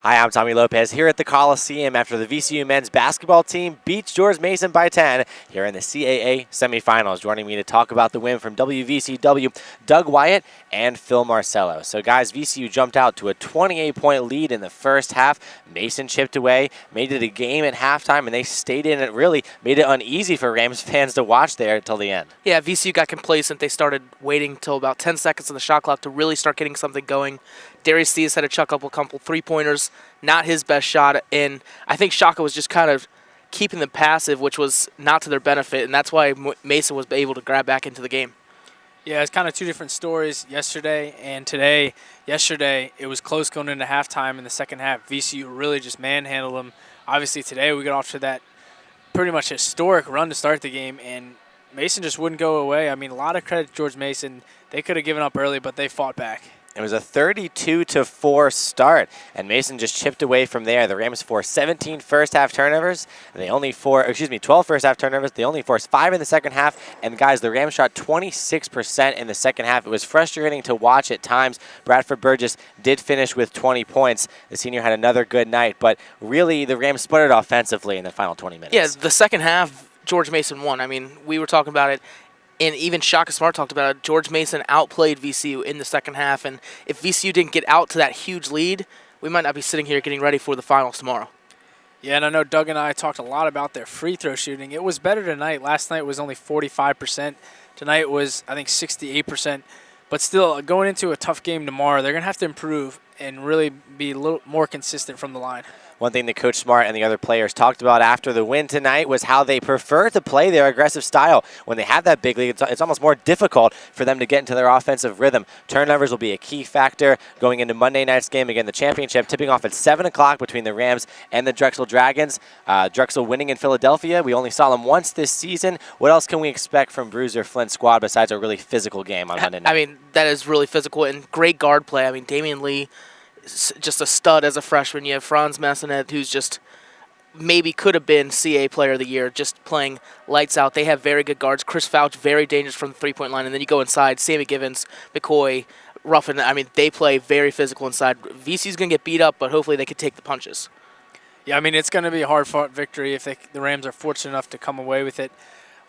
Hi, I'm Tommy Lopez here at the Coliseum after the VCU men's basketball team beats George Mason by 10 here in the CAA semifinals. Joining me to talk about the win from WVCW, Doug Wyatt and Phil Marcello. So guys, VCU jumped out to a 28-point lead in the first half. Mason chipped away, made it a game at halftime, and they stayed in it. Really made it uneasy for Rams fans to watch there until the end. Yeah, VCU got complacent. They started waiting until about 10 seconds on the shot clock to really start getting something going. Darius Theus had to chuck up a couple three-pointers, not his best shot, and I think Shaka was just kind of keeping them passive, which was not to their benefit, and that's why Mason was able to grab back into the game. Yeah, it's kind of two different stories yesterday and today. Yesterday, it was close going into halftime in the second half. VCU really just manhandled them. Obviously, today we got off to that pretty much historic run to start the game, and Mason just wouldn't go away. I mean, a lot of credit to George Mason. They could have given up early, but they fought back. It was a 32-4 start, and Mason just chipped away from there. The Rams forced 17 first-half turnovers, and they only 12 first-half turnovers. They only forced 5 in the second half, and guys, the Rams shot 26% in the second half. It was frustrating to watch at times. Bradford Burgess did finish with 20 points. The senior had another good night, but really the Rams sputtered offensively in the final 20 minutes. Yeah, the second half, George Mason won. I mean, we were talking about it. And even Shaka Smart talked about it. George Mason outplayed VCU in the second half. And if VCU didn't get out to that huge lead, we might not be sitting here getting ready for the finals tomorrow. Yeah, and I know Doug and I talked a lot about their free throw shooting. It was better tonight. Last night was only 45%. Tonight was, I think, 68%. But still, going into a tough game tomorrow, they're going to have to improve and really be a little more consistent from the line. One thing that Coach Smart and the other players talked about after the win tonight was how they prefer to play their aggressive style. When they have that big lead, it's almost more difficult for them to get into their offensive rhythm. Turnovers will be a key factor going into Monday night's game, again, the championship, tipping off at 7 o'clock between the Rams and the Drexel Dragons. Drexel winning in Philadelphia. We only saw them once this season. What else can we expect from Bruiser Flint's squad besides a really physical game on Monday night? I mean, that is really physical and great guard play. I mean, Damian Lee, just a stud as a freshman. You have Franz Massenet, who's just maybe could have been CAA Player of the Year, just playing lights out. They have very good guards. Chris Fouch, very dangerous from the three-point line. And then you go inside, Sammy Givens, McCoy, Ruffin. I mean, they play very physical inside. VCU's going to get beat up, but hopefully they could take the punches. Yeah, I mean, it's going to be a hard-fought victory if the Rams are fortunate enough to come away with it.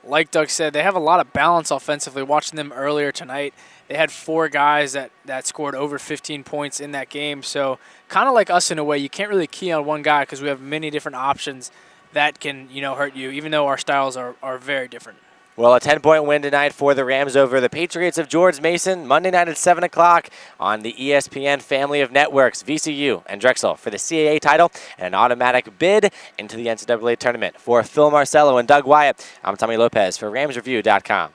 Like Doug said, they have a lot of balance offensively. Watching them earlier tonight, they had 4 guys that scored over 15 points in that game. So kind of like us in a way, you can't really key on one guy because we have many different options that can, hurt you, even though our styles are very different. Well, a 10-point win tonight for the Rams over the Patriots of George Mason. Monday night at 7 o'clock on the ESPN family of networks, VCU and Drexel for the CAA title and an automatic bid into the NCAA tournament. For Phil Marcello and Doug Wyatt, I'm Tommy Lopez for RamsReview.com.